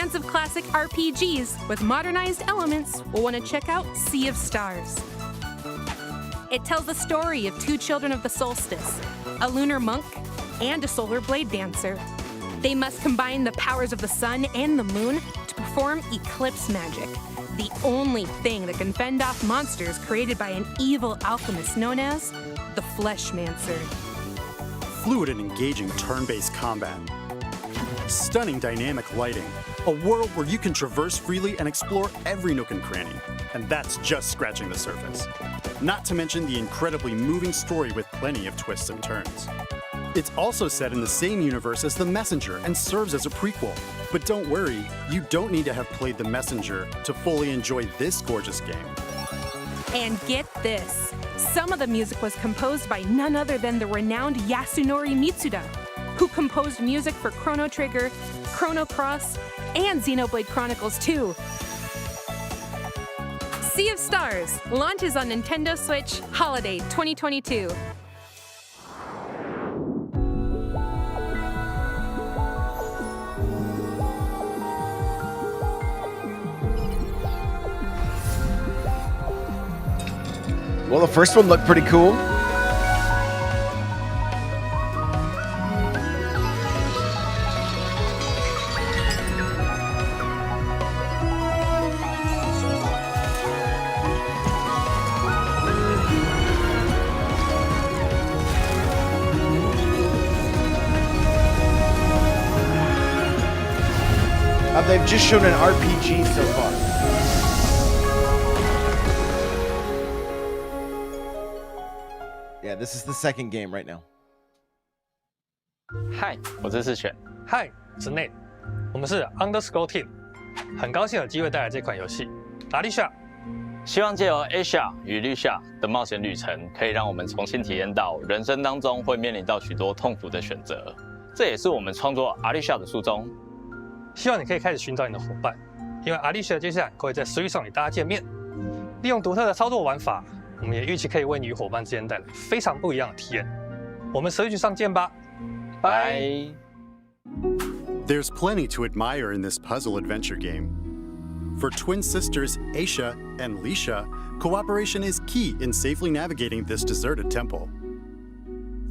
Fans of classic RPGs with modernized elements will want to check out Sea of Stars. It tells the story of two children of the solstice, a lunar monk and a solar blade dancer. They must combine the powers of the sun and the moon to perform eclipse magic, the only thing that can fend off monsters created by an evil alchemist known as the Fleshmancer. Fluid and engaging turn-based combat. Stunning dynamic lighting. A world where you can traverse freely and explore every nook and cranny. And that's just scratching the surface. Not to mention the incredibly moving story with plenty of twists and turns. It's also set in the same universe as The Messenger and serves as a prequel. But don't worry, you don't need to have played The Messenger to fully enjoy this gorgeous game. And get this, some of the music was composed by none other than the renowned Yasunori Mitsuda, who composed music for Chrono Trigger, Chrono Cross, and Xenoblade Chronicles 2. Sea of Stars launches on Nintendo Switch Holiday 2022. Well, the first one looked pretty cool. They've just shown an RPG so far. Yeah, this is the second game right now. 嗨，我是世权。嗨，我是 Nate， 我们是 Underscore Team， 很高兴有机会带来这款游戏。阿丽夏，希望借由 Asia 与绿夏的冒险旅程，可以让我们重新体验到人生当中会面临到许多痛苦的选择。这也是我们创作阿丽夏的初衷。希望你可以开始寻找你的伙伴，因为阿丽夏接下来会在Switch上与大家见面。利用独特的操作玩法，我们也预期可以为你与伙伴之间带来非常不一样的体验。我们Switch上见吧，拜。There's plenty to admire in this puzzle adventure game. For twin sisters Aisha and Lisha, cooperation is key in safely navigating this deserted temple.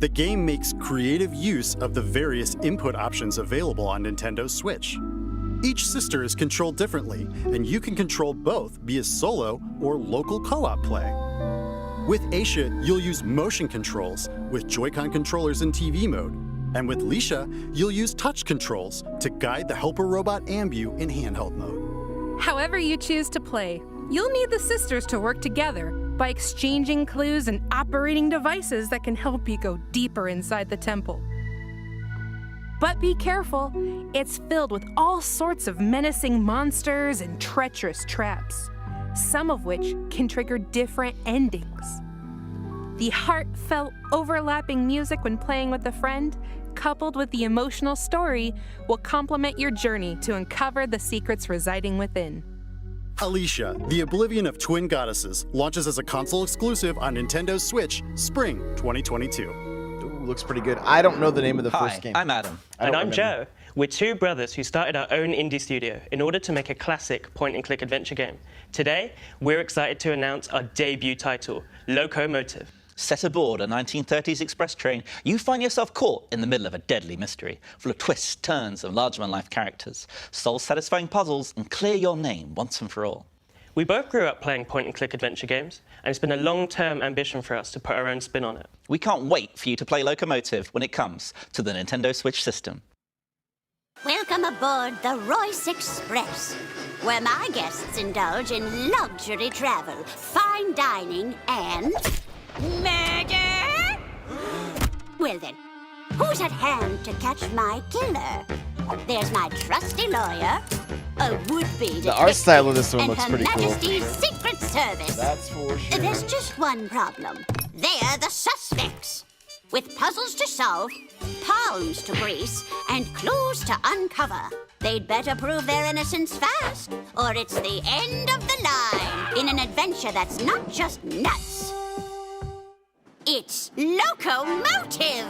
The game makes creative use of the various input options available on Nintendo Switch. Each sister is controlled differently, and you can control both via solo or local co-op play. With Aisha, you'll use motion controls with Joy-Con controllers in TV mode. And with Lisha, you'll use touch controls to guide the helper robot Ambu in handheld mode. However you choose to play, you'll need the sisters to work together by exchanging clues and operating devices that can help you go deeper inside the temple. But be careful, it's filled with all sorts of menacing monsters and treacherous traps, some of which can trigger different endings. The heartfelt, overlapping music when playing with a friend, coupled with the emotional story, will complement your journey to uncover the secrets residing within. Alicia, the Oblivion of Twin Goddesses, launches as a console exclusive on Nintendo Switch, Spring 2022. Ooh, looks pretty good. I don't know the name of the first game. Hi, I'm Adam. And I'm Joe. We're two brothers who started our own indie studio in order to make a classic point-and-click adventure game. Today, we're excited to announce our debut title, Locomotive. Set aboard a 1930s express train, you find yourself caught in the middle of a deadly mystery, full of twists, turns, and larger-than-life characters. Solve satisfying puzzles and clear your name once and for all. We both grew up playing point-and-click adventure games, and it's been a long-term ambition for us to put our own spin on it. We can't wait for you to play Locomotive when it comes to the Nintendo Switch system. Welcome aboard the Royce Express, where my guests indulge in luxury travel, fine dining, and... murder? Well then, who's at hand to catch my killer? There's my trusty lawyer, a would-be detective, The art style of this one and looks Her pretty cool. Majesty's Secret Service. That's for sure. There's just one problem. They're the suspects. With puzzles to solve, palms to grease, and clues to uncover. They'd better prove their innocence fast, or it's the end of the line in an adventure that's not just nuts. It's Locomotive!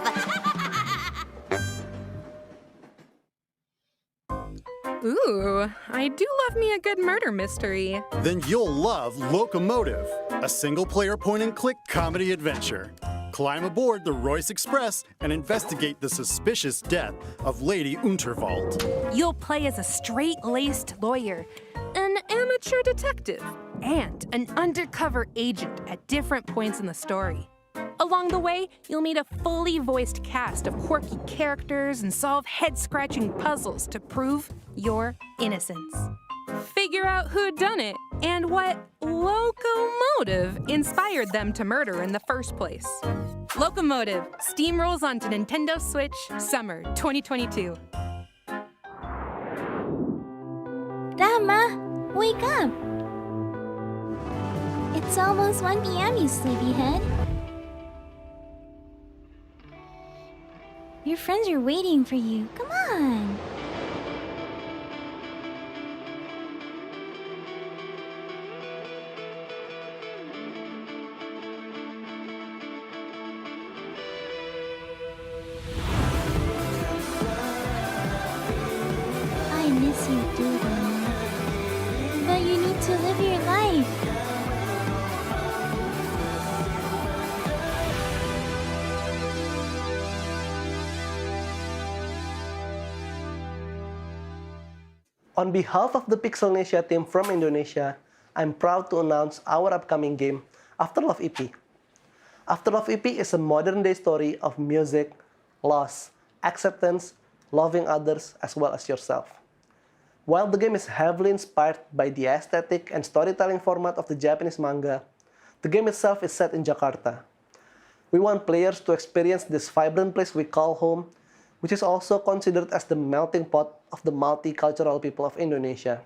Ooh, I do love me a good murder mystery. Then you'll love Locomotive, a single-player point-and-click comedy adventure. Climb aboard the Royce Express and investigate the suspicious death of Lady Unterwald. You'll play as a straight-laced lawyer, an amateur detective, and an undercover agent at different points in the story. Along the way, you'll meet a fully voiced cast of quirky characters and solve head-scratching puzzles to prove your innocence. Figure out who done it and what locomotive inspired them to murder in the first place. Locomotive steamrolls onto Nintendo Switch summer 2022. Rama, wake up! It's almost 1 p.m., you sleepyhead. Your friends are waiting for you. Come on! I miss you too, Rama. But you need to live your life. On behalf of the Pixelnesia team from Indonesia, I'm proud to announce our upcoming game, Afterlove EP. Afterlove EP is a modern-day story of music, loss, acceptance, loving others as well as yourself. While the game is heavily inspired by the aesthetic and storytelling format of the Japanese manga, the game itself is set in Jakarta. We want players to experience this vibrant place we call home, which is also considered as the melting pot of the multicultural people of Indonesia.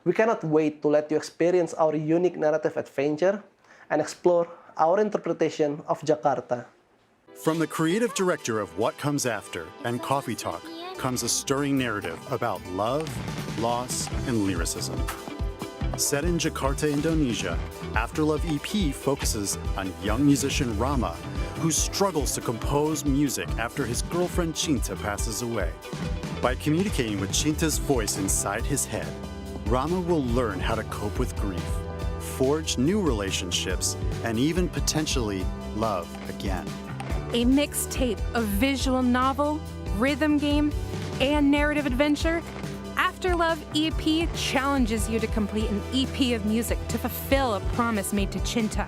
We cannot wait to let you experience our unique narrative adventure and explore our interpretation of Jakarta. From the creative director of What Comes After and Coffee Talk comes a stirring narrative about love, loss, and lyricism. Set in Jakarta, Indonesia, Afterlove EP focuses on young musician Rama, who struggles to compose music after his girlfriend Cinta passes away. By communicating with Cinta's voice inside his head, Rama will learn how to cope with grief, forge new relationships, and even potentially love again. A mixtape of visual novel, rhythm game, and narrative adventure, Afterlove EP challenges you to complete an EP of music to fulfill a promise made to Cinta.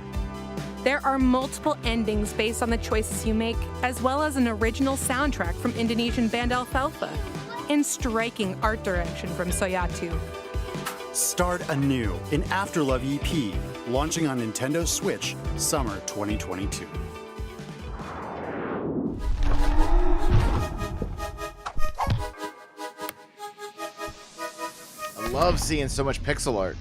There are multiple endings based on the choices you make, as well as an original soundtrack from Indonesian band Alfalfa, and striking art direction from Soyatu. Start anew in Afterlove EP, launching on Nintendo Switch summer 2022. I love seeing so much pixel art.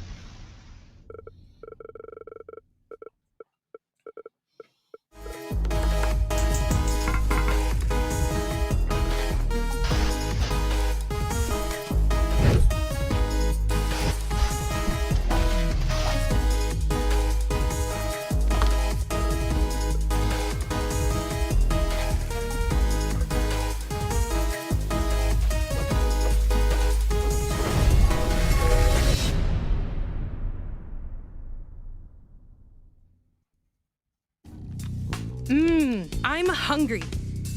I'm hungry.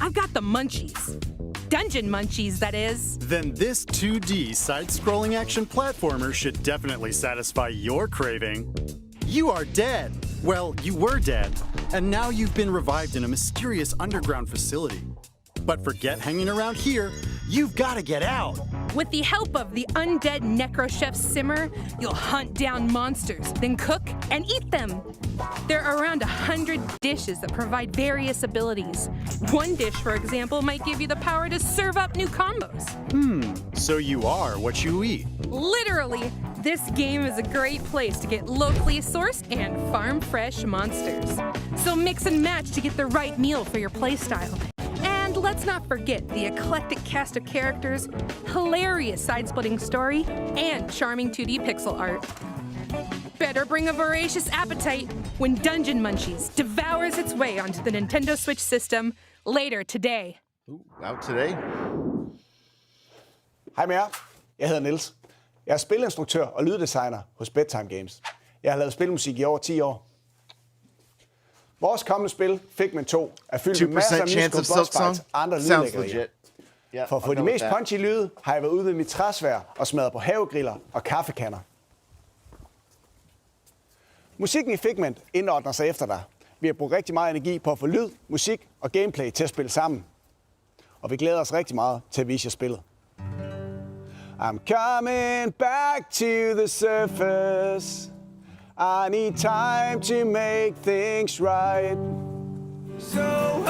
I've got the munchies. Dungeon munchies, that is. Then this 2D side-scrolling action platformer should definitely satisfy your craving. You are dead. Well, you were dead, and now you've been revived in a mysterious underground facility. But forget hanging around here. You've got to get out. With the help of the undead necro chef Simmer, you'll hunt down monsters, then cook and eat them. There are around 100 dishes that provide various abilities. One dish, for example, might give you the power to serve up new combos. So you are what you eat. Literally, this game is a great place to get locally sourced and farm-fresh monsters. So mix and match to get the right meal for your playstyle. And let's not forget the eclectic cast of characters, hilarious side-splitting story, and charming 2D pixel art. Better bring a voracious appetite when Dungeon Munchies devours its way onto the Nintendo Switch system later today. Ooh, out today. Hi, Mia. Jeg hedder Niels. Jeg er spilinstruktør og lyddesigner hos Bedtime Games. Jeg har lavet spilmusik i over 10 år. Vores kommende spil, Figment 2, er fyldt med masser af musical boss fights og andre lydlæggerier. For at få de mest punchy lyde, har jeg været ude ved mit træsvær og smadret på havegriller og kaffekander. Musikken i Figment indordner sig efter dig. Vi har brugt rigtig meget energi på at få lyd, musik og gameplay til at spille sammen. Og vi glæder os rigtig meget til at vise jer spillet. I'm coming back to the surface. I need time to make things right. So hold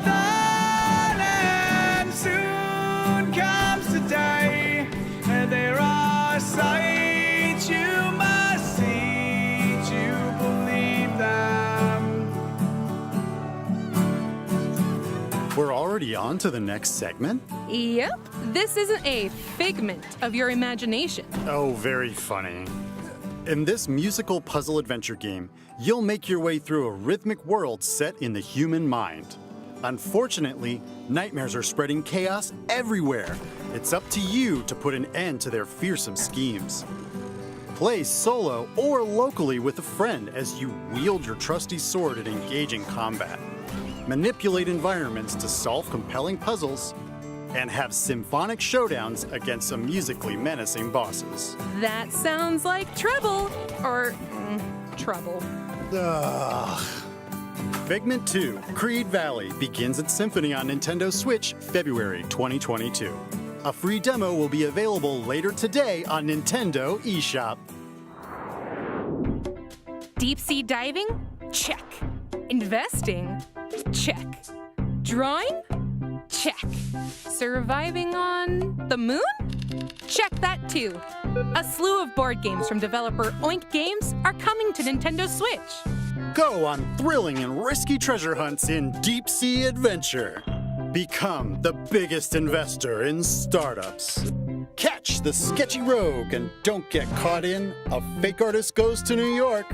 on, and soon comes the day, and there are sights you must see to believe them. We're already on to the next segment? Yep, this isn't a figment of your imagination. Oh, very funny. In this musical puzzle adventure game, you'll make your way through a rhythmic world set in the human mind. Unfortunately, nightmares are spreading chaos everywhere. It's up to you to put an end to their fearsome schemes. Play solo or locally with a friend as you wield your trusty sword in engaging combat. Manipulate environments to solve compelling puzzles, and have symphonic showdowns against some musically menacing bosses. That sounds like trouble. Or trouble. Ugh. Figment 2, Creed Valley begins its symphony on Nintendo Switch February 2022. A free demo will be available later today on Nintendo eShop. Deep sea diving? Check. Investing? Check. Drawing? Check. Surviving on the moon? Check that too. A slew of board games from developer Oink Games are coming to Nintendo Switch. Go on thrilling and risky treasure hunts in deep sea adventure. Become the biggest investor in startups. Catch the sketchy rogue and don't get caught in A Fake Artist Goes to New York.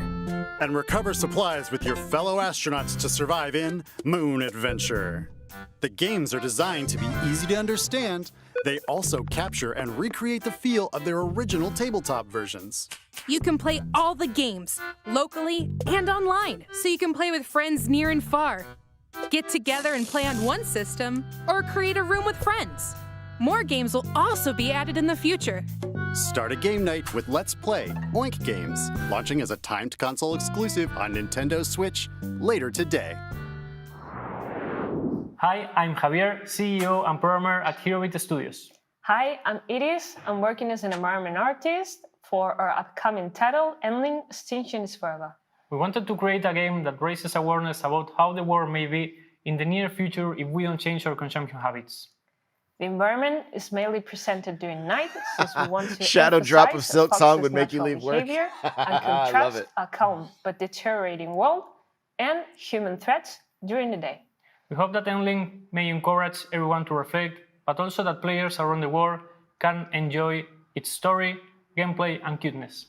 And recover supplies with your fellow astronauts to survive in Moon Adventure. The games are designed to be easy to understand. They also capture and recreate the feel of their original tabletop versions. You can play all the games, locally and online, so you can play with friends near and far. Get together and play on one system, or create a room with friends. More games will also be added in the future. Start a game night with Let's Play Oink Games, launching as a timed console exclusive on Nintendo Switch later today. Hi, I'm Javier, CEO and programmer at Herobit Studios. Hi, I'm Iris. I'm working as an environment artist for our upcoming title, Endling Extinction is Forever. We wanted to create a game that raises awareness about how the world may be in the near future if we don't change our consumption habits. The environment is mainly presented during night, since we want to Shadow Drop of Silk Song would make you natural leave work. behavior and I love contrast it. a calm but deteriorating world and human threats during the day. We hope that Endling may encourage everyone to reflect, but also that players around the world can enjoy its story, gameplay, and cuteness.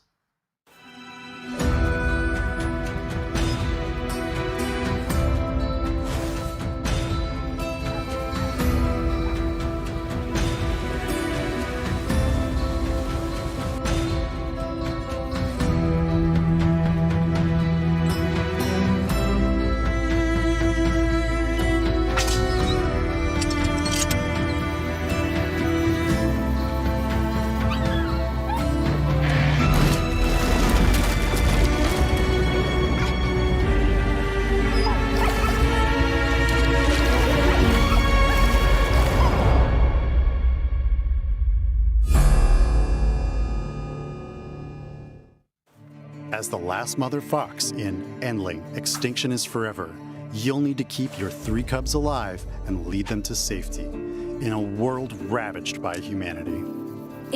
As the last mother fox in Endling Extinction is Forever, you'll need to keep your 3 cubs alive and lead them to safety in a world ravaged by humanity.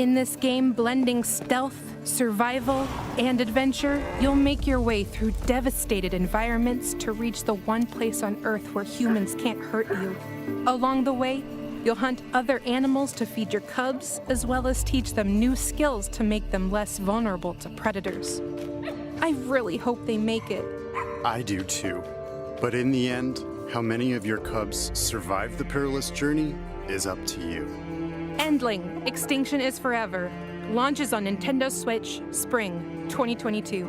In this game blending stealth, survival, and adventure, you'll make your way through devastated environments to reach the one place on Earth where humans can't hurt you. Along the way, you'll hunt other animals to feed your cubs, as well as teach them new skills to make them less vulnerable to predators. I really hope they make it. I do too. But in the end, how many of your cubs survive the perilous journey is up to you. Endling, Extinction is Forever. Launches on Nintendo Switch, Spring 2022.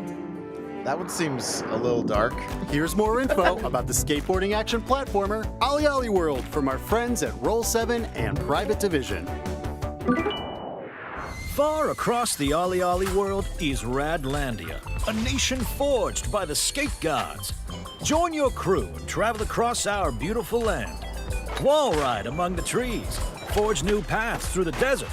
That one seems a little dark. Here's more info about the skateboarding action platformer Olly World from our friends at Roll7 and Private Division. Far across the Olly World is Radlandia, a nation forged by the skate gods. Join your crew and travel across our beautiful land. Wall ride among the trees, forge new paths through the desert,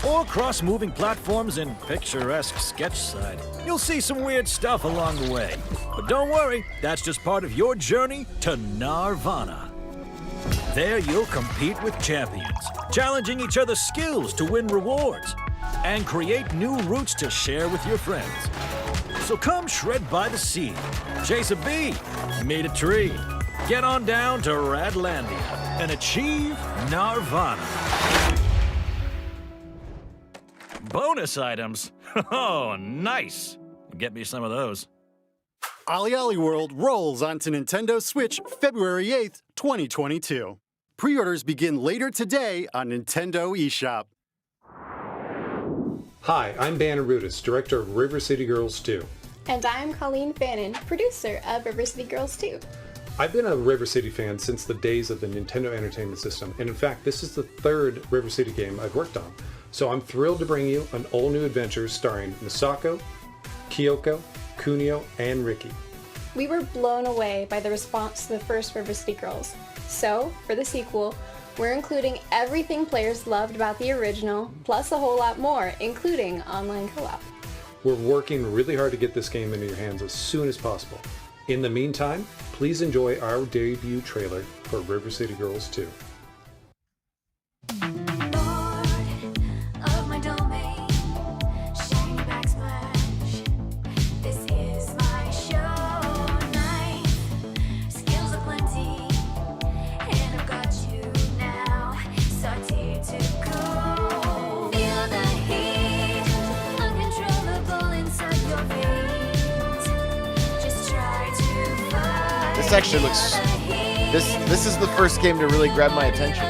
or cross moving platforms in picturesque sketchside. You'll see some weird stuff along the way. But don't worry, that's just part of your journey to Nirvana. There you'll compete with champions, challenging each other's skills to win rewards, and create new routes to share with your friends. So come shred by the sea, chase a bee, meet a tree, get on down to Radlandia and achieve Nirvana. Bonus items? Oh, nice. Get me some of those. Olly World rolls onto Nintendo Switch February 8th, 2022. Pre-orders begin later today on Nintendo eShop. Hi, I'm Banner Rudis, director of River City Girls 2. And I'm Colleen Fannin, producer of River City Girls 2. I've been a River City fan since the days of the Nintendo Entertainment System, and in fact, this is the third River City game I've worked on. So I'm thrilled to bring you an all-new adventure starring Misako, Kyoko, Kunio, and Ricky. We were blown away by the response to the first River City Girls. So, for the sequel, we're including everything players loved about the original, plus a whole lot more, including online co-op. We're working really hard to get this game into your hands as soon as possible. In the meantime, please enjoy our debut trailer for River City Girls 2. This actually looks... This is the first game to really grab my attention.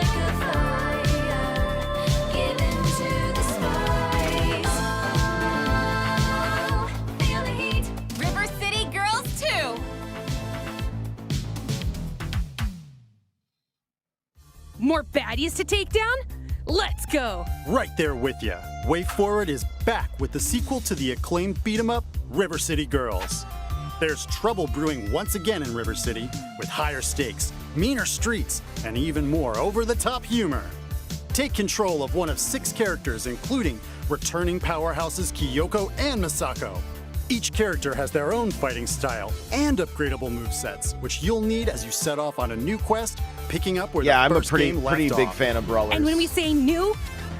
River City Girls 2! More baddies to take down? Let's go! Right there with ya. Way Forward is back with the sequel to the acclaimed beat-em-up, River City Girls. There's trouble brewing once again in River City, with higher stakes, meaner streets, and even more over-the-top humor. Take control of one of 6 characters, including returning powerhouses Kyoko and Misako. Each character has their own fighting style and upgradable movesets, which you'll need as you set off on a new quest, picking up where the first game left off. I'm a pretty big fan of brawlers. And when we say new,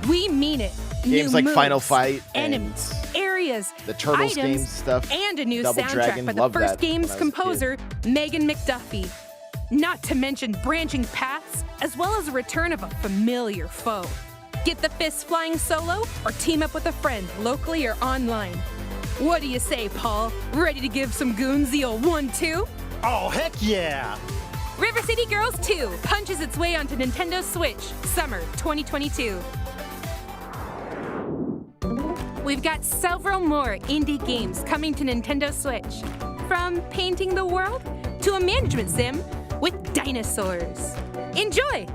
we mean it. Games new like moves, Final Fight, enemies, areas, the Turtles items, games stuff, and a new Double soundtrack Dragon, by the loved first that game's when I was a composer, Megan McDuffie. Not to mention branching paths, as well as a return of a familiar foe. Get the fists flying solo, or team up with a friend, locally or online. What do you say, Paul? Ready to give some goons the old 1-2? Oh, heck yeah! River City Girls 2 punches its way onto Nintendo Switch, summer 2022. We've got several more indie games coming to Nintendo Switch. From painting the world to a management sim with dinosaurs. Enjoy!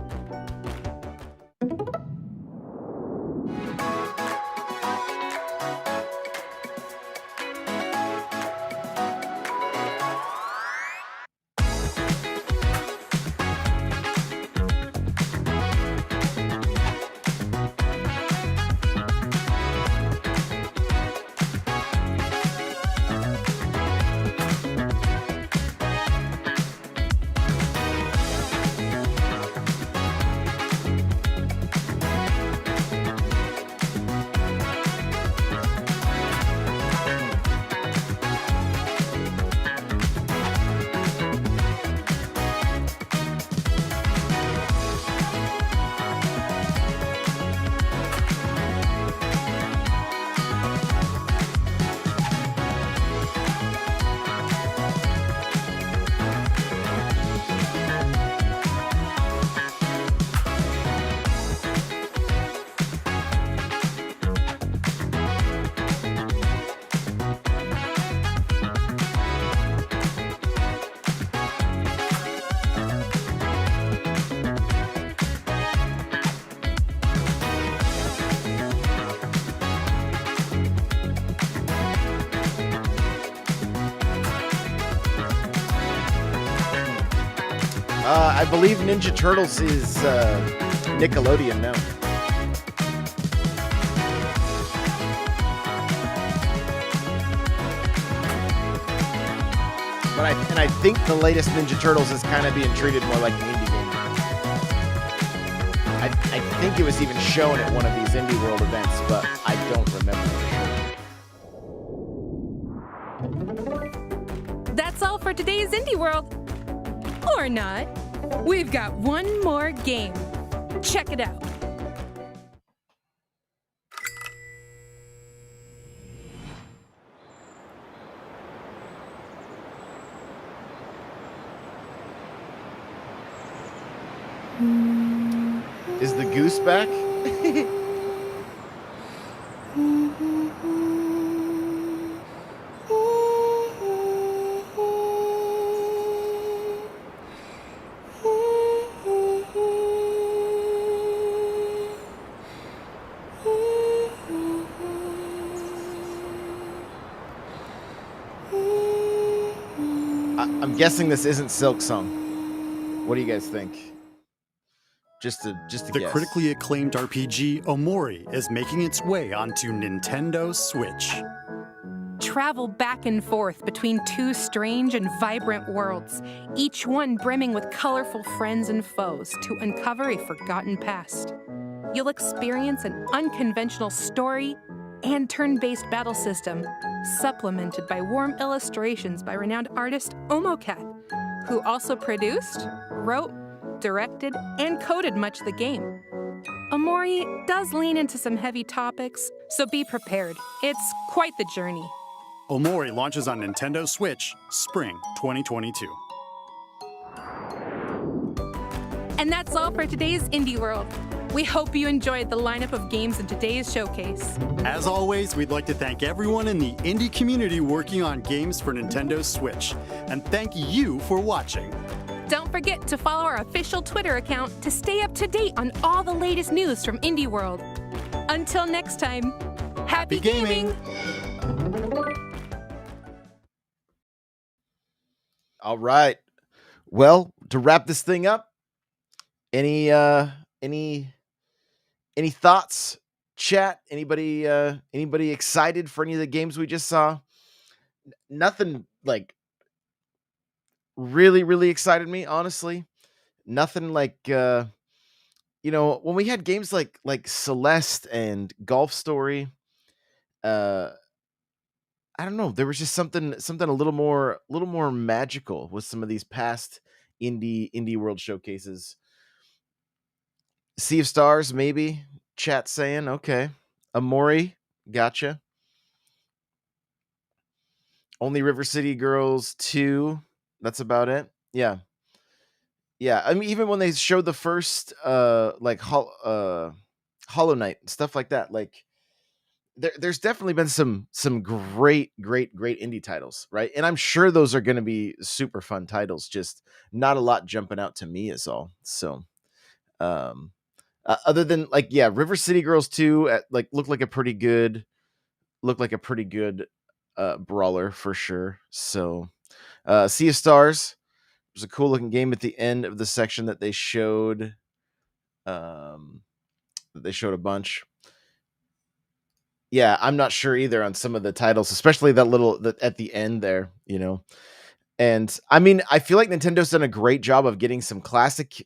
I believe Ninja Turtles is Nickelodeon now. But I think the latest Ninja Turtles is kind of being treated more like an indie game. I think it was even shown at one of these Indie World events, but I don't remember for sure. That's all for today's Indie World. Or not. We've got one more game. Check it out. Is the goose back? I'm guessing this isn't Silk Song. What do you guys think? Just to The guess. critically acclaimed RPG Omori is making its way onto Nintendo Switch. Travel back and forth between two strange and vibrant worlds, each one brimming with colorful friends and foes to uncover a forgotten past. You'll experience an unconventional story and turn-based battle system, supplemented by warm illustrations by renowned artist Omocat, who also produced, wrote, directed, and coded much of the game. Omori does lean into some heavy topics, so be prepared. It's quite the journey. Omori launches on Nintendo Switch spring 2022. And that's all for today's Indie World. We hope you enjoyed the lineup of games in today's showcase. As always, we'd like to thank everyone in the indie community working on games for Nintendo Switch. And thank you for watching. Don't forget to follow our official Twitter account to stay up to date on all the latest news from Indie World. Until next time, happy gaming! All right. Well, to wrap this thing up, any thoughts, chat? Anybody excited for any of the games we just saw? Nothing like really excited me, honestly. Nothing like when we had games like Celeste and Golf Story, I don't know, there was just something a little more magical with some of these past indie world showcases. Sea of Stars, maybe. Chat saying, okay. Omori, gotcha. Only River City Girls 2. That's about it. Yeah. I mean, even when they showed the first Hollow Knight and stuff like that, like there's definitely been some great indie titles, right? And I'm sure those are going to be super fun titles. Just not a lot jumping out to me is all. So, other than River City Girls 2 looked like a pretty good brawler for sure. So, Sea of Stars was a cool looking game at the end of the section that they showed. They showed a bunch. Yeah, I'm not sure either on some of the titles, especially that at the end there, And I mean, I feel like Nintendo's done a great job of getting some classic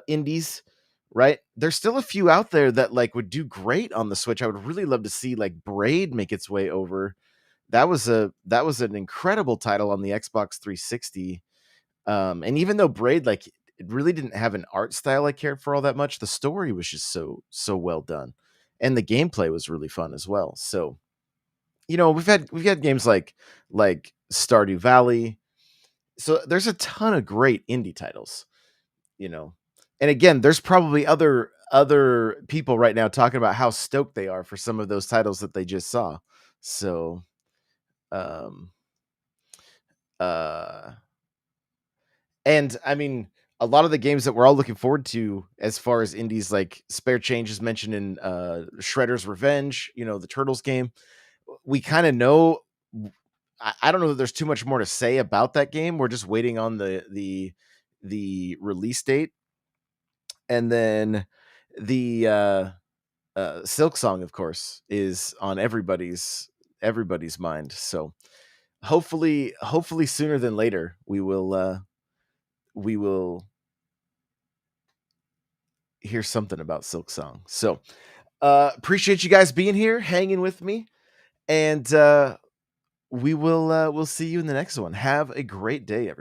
indies, right? There's still a few out there that would do great on the Switch. I would really love to see Braid make its way over. That was an incredible title on the Xbox 360. And even though Braid it really didn't have an art style I cared for all that much, the story was just so well done. And the gameplay was really fun as well. So, we've had games like Stardew Valley. So there's a ton of great indie titles, And again, there's probably other people right now talking about how stoked they are for some of those titles that they just saw. So, and I mean, a lot of the games that we're all looking forward to as far as indies, like Spare Change is mentioned in Shredder's Revenge, the Turtles game. We kind of know. I don't know that there's too much more to say about that game. We're just waiting on the the release date, and then the Silk Song, of course, is on everybody's mind. So hopefully sooner than later we will hear something about Silk Song. So appreciate you guys being here, hanging with me, and we'll see you in the next one. Have a great day, everybody.